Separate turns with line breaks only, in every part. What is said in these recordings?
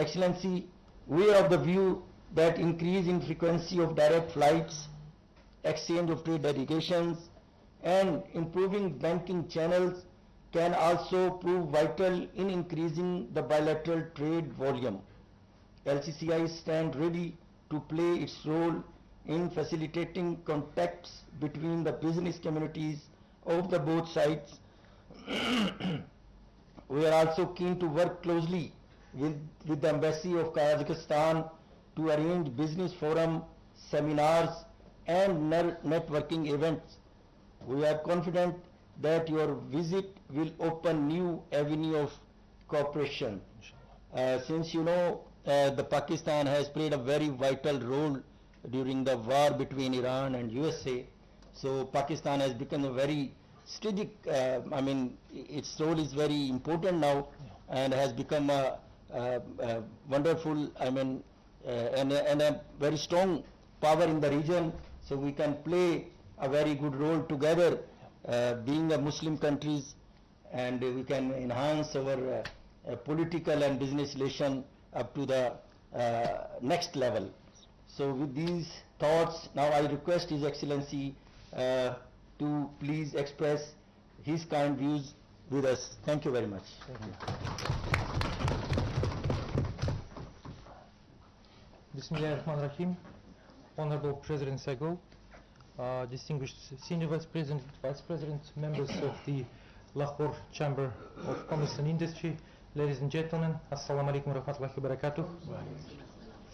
Excellency, we are of the view that increase in frequency of direct flights, exchange of trade delegations, and improving banking channels can also prove vital in increasing the bilateral trade volume. LCCI stands ready to play its role in facilitating contacts between the business communities of the both sides. We are also keen to work closely with the Embassy of Kazakhstan to arrange business forum, seminars, and networking events. We are confident that your visit will open new avenue of cooperation. Since you know the Pakistan has played a very vital role during the war between Iran and USA, so Pakistan has become a very strategic, its role is very important now and has become a wonderful, and a very strong power in the region, so we can play a very good role together, being a Muslim countries, and we can enhance our political and business relation up to the next level. So with these thoughts, now I request His Excellency to please express his kind views with us. Thank you very much.
Thank you. Bismillahirrahmanirrahim. Honorable President Saigol, distinguished Senior Vice President, members of the Lahore Chamber of Commerce and Industry, ladies and gentlemen, Assalamu alaikum wa rahmatullahi wa barakatuh.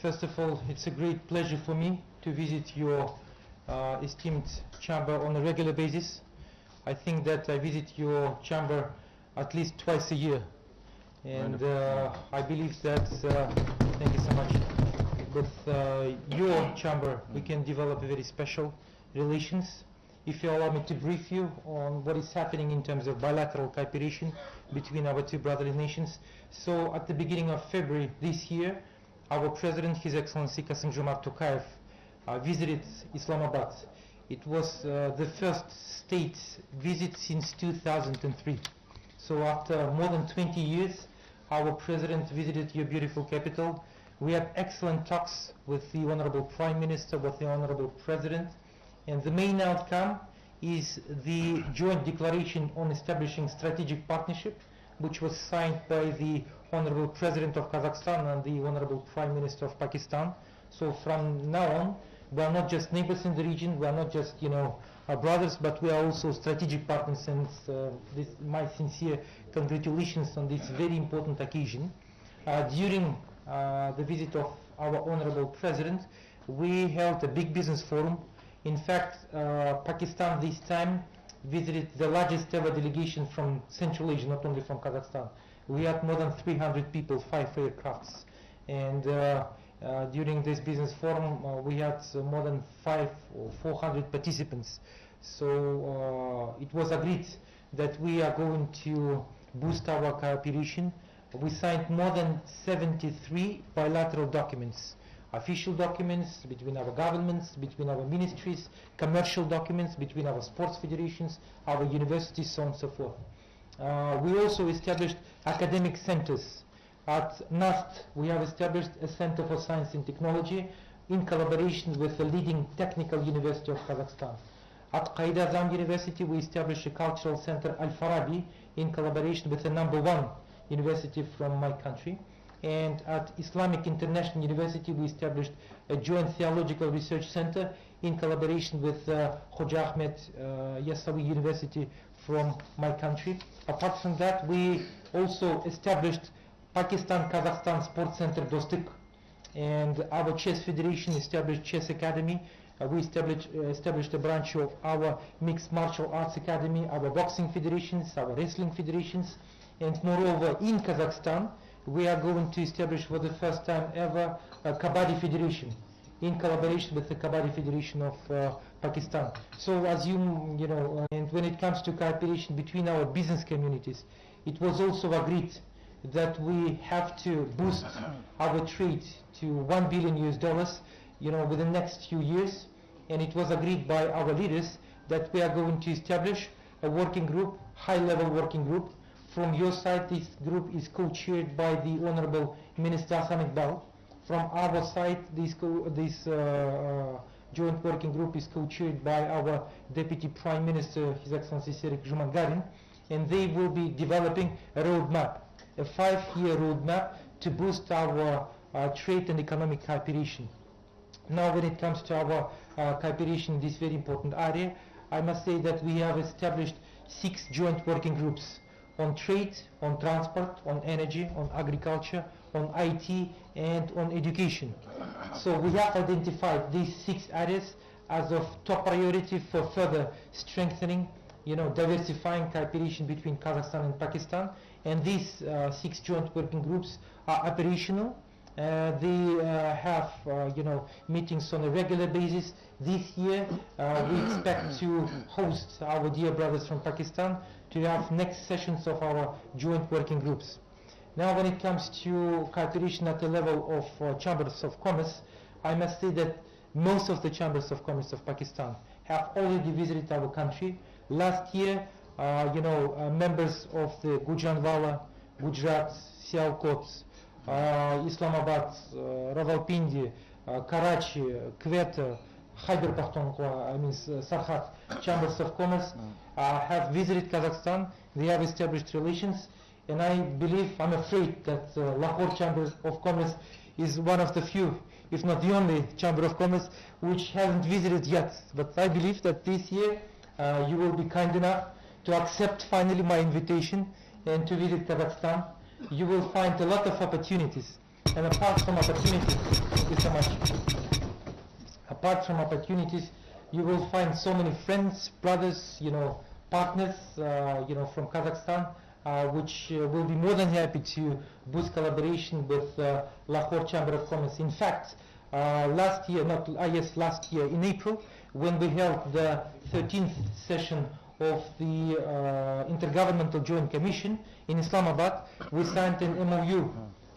First of all, it's a great pleasure for me to visit your esteemed chamber on a regular basis. I think that I visit your chamber at least twice a year, and I believe that, thank you so much, with your chamber we can develop a very special relations. If you allow me to brief you on what is happening in terms of bilateral cooperation between our two brotherly nations. So at the beginning of February this year, our President, His Excellency Kassym-Jomart Tokayev, visited Islamabad. It was the first state visit since 2003. So after more than 20 years, our President visited your beautiful capital. We had excellent talks with the Honorable Prime Minister, with the Honorable President, and the main outcome is the joint declaration on establishing strategic partnership, which was signed by the Honorable President of Kazakhstan and the Honorable Prime Minister of Pakistan. So from now on, we are not just neighbors in the region, we are not just, our brothers, but we are also strategic partners, and this my sincere congratulations on this very important occasion. During the visit of our Honorable President, we held a big business forum. In fact, Pakistan this time visited the largest ever delegation from Central Asia, not only from Kazakhstan. We had more than 300 people, 5 aircrafts, and during this business forum we had more than 500 or 400 participants. So it was agreed that we are going to boost our cooperation. We signed more than 73 bilateral documents, official documents between our governments, between our ministries, commercial documents between our sports federations, our universities, so on and so forth. We also established academic centers. At NAST, we have established a Center for Science and Technology in collaboration with the leading technical university of Kazakhstan. At Qaid Azam University, we established a cultural center, Al-Farabi, in collaboration with the #1 university from my country. And at Islamic International University, we established a joint theological research center in collaboration with Hoja Ahmed Yasawi University from my country. Apart from that, we also established Pakistan-Kazakhstan Sports Center Dostik, and our chess federation established Chess Academy. We established a branch of our Mixed Martial Arts Academy, our boxing federations, our wrestling federations, and moreover in Kazakhstan we are going to establish for the first time ever a Kabaddi Federation in collaboration with the Kabaddi Federation of Pakistan. So as you know, and when it comes to cooperation between our business communities, it was also agreed that we have to boost our trade to $1 billion within the next few years, and it was agreed by our leaders that we are going to establish a working group, high-level working group, From your side, this group is co-chaired by the Honorable Minister Ahmed. From our side, this joint working group is co-chaired by our Deputy Prime Minister, His Excellency Sheikh, and they will be developing a roadmap, a 5-year roadmap to boost our trade and economic cooperation. Now, when it comes to our cooperation in this very important area, I must say that we have established 6 joint working groups on trade, on transport, on energy, on agriculture, on IT, and on education. So we have identified these 6 areas as of top priority for further strengthening, diversifying cooperation between Kazakhstan and Pakistan. And these 6 joint working groups are operational. They have meetings on a regular basis. This year we expect to host our dear brothers from Pakistan to have next sessions of our joint working groups. Now, when it comes to cooperation at the level of chambers of commerce, I must say that most of the chambers of commerce of Pakistan have already visited our country. Last year, members of the Gujranwala, Gujarat, Sialkot, Islamabad, Rawalpindi, Karachi, Quetta, Khyber Pakhtunkhwa, Sarhat chambers of commerce have visited Kazakhstan. They have established relations, and I believe, I'm afraid that Lahore Chamber of Commerce is one of the few, if not the only chamber of commerce which hasn't visited yet. But I believe that this year you will be kind enough to accept finally my invitation and to visit Kazakhstan. You will find a lot of opportunities, and apart from opportunities, thank you so much. Apart from opportunities, you will find so many friends, brothers, partners, from Kazakhstan, which will be more than happy to boost collaboration with Lahore Chamber of Commerce. In fact, last year in April, when we held the 13th session of the Intergovernmental Joint Commission in Islamabad, we signed an MOU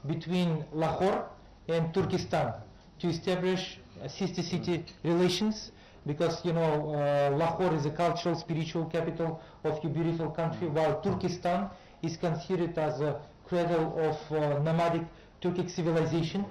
between Lahore and Turkestan to establish sister-city relations, because Lahore is a cultural, spiritual capital of your beautiful country, while Turkestan is considered as a cradle of nomadic Turkic civilization.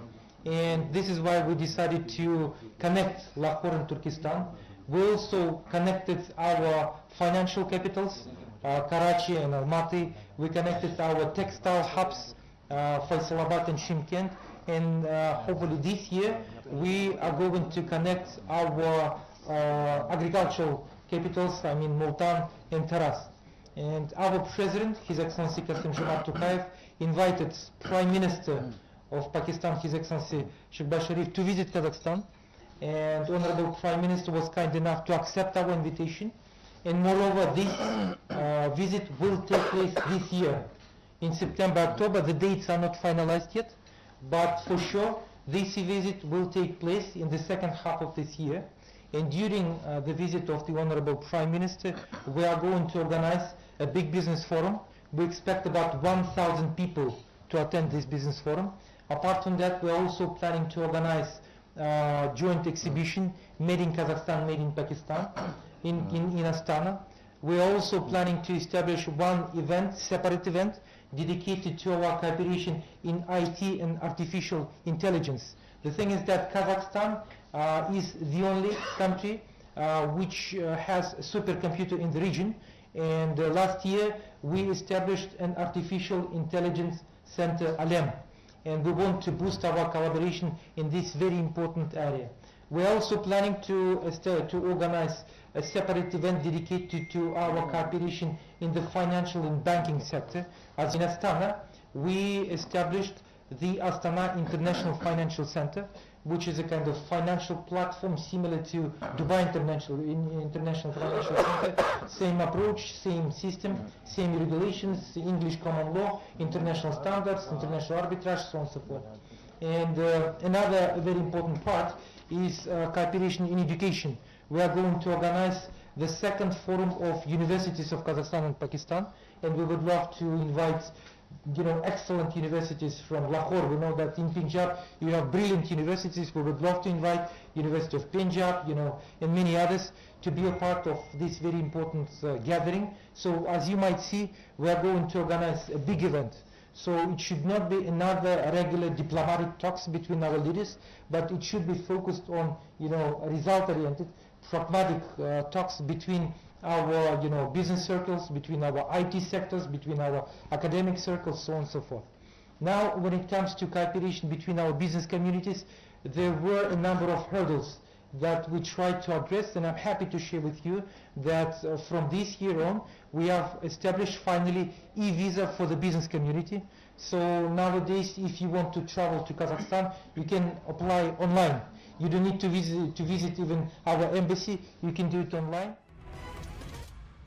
And this is why we decided to connect Lahore and Turkestan. We also connected our financial capitals, Karachi and Almaty. We connected our textile hubs, Faisalabad and Shymkent. And hopefully this year we are going to connect our agricultural capitals, Multan and Taraz. And our President, His Excellency Kasim invited Prime Minister of Pakistan, His Excellency Sheikh Bashir, to visit Kazakhstan. And Honorable Prime Minister was kind enough to accept our invitation. And moreover, this visit will take place this year in September, October. The dates are not finalized yet, but for sure this visit will take place in the second half of this year. And during the visit of the Honorable Prime Minister, we are going to organize a big business forum. We expect about 1,000 people to attend this business forum. Apart from that, we are also planning to organize joint exhibition, made in Kazakhstan, made in Pakistan, in Astana. We are also planning to establish one event, separate event, dedicated to our cooperation in IT and artificial intelligence. The thing is that Kazakhstan is the only country which has a supercomputer in the region, and last year we established an artificial intelligence center, ALEM, and we want to boost our collaboration in this very important area. We are also planning to organize a separate event dedicated to our cooperation in the financial and banking sector. As in Astana, we established the Astana International Financial Center, which is a kind of financial platform similar to Dubai International Financial Center. Same approach, same system, same regulations, English common law, international standards, international arbitrage, so on and so forth. And another very important part is cooperation in education. We are going to organize the second forum of universities of Kazakhstan and Pakistan, and we would love to invite excellent universities from Lahore. We know that in Punjab you have brilliant universities. We would love to invite University of Punjab, and many others to be a part of this very important gathering. So as you might see, we are going to organize a big event. So it should not be another regular diplomatic talks between our leaders, but it should be focused on, result-oriented, pragmatic talks between our, business circles, between our IT sectors, between our academic circles, so on and so forth. Now, when it comes to cooperation between our business communities, there were a number of hurdles that we tried to address, and I'm happy to share with you that from this year on, we have established finally e-visa for the business community. So nowadays, if you want to travel to Kazakhstan, you can apply online. You don't need to visit even our embassy. You can do it online.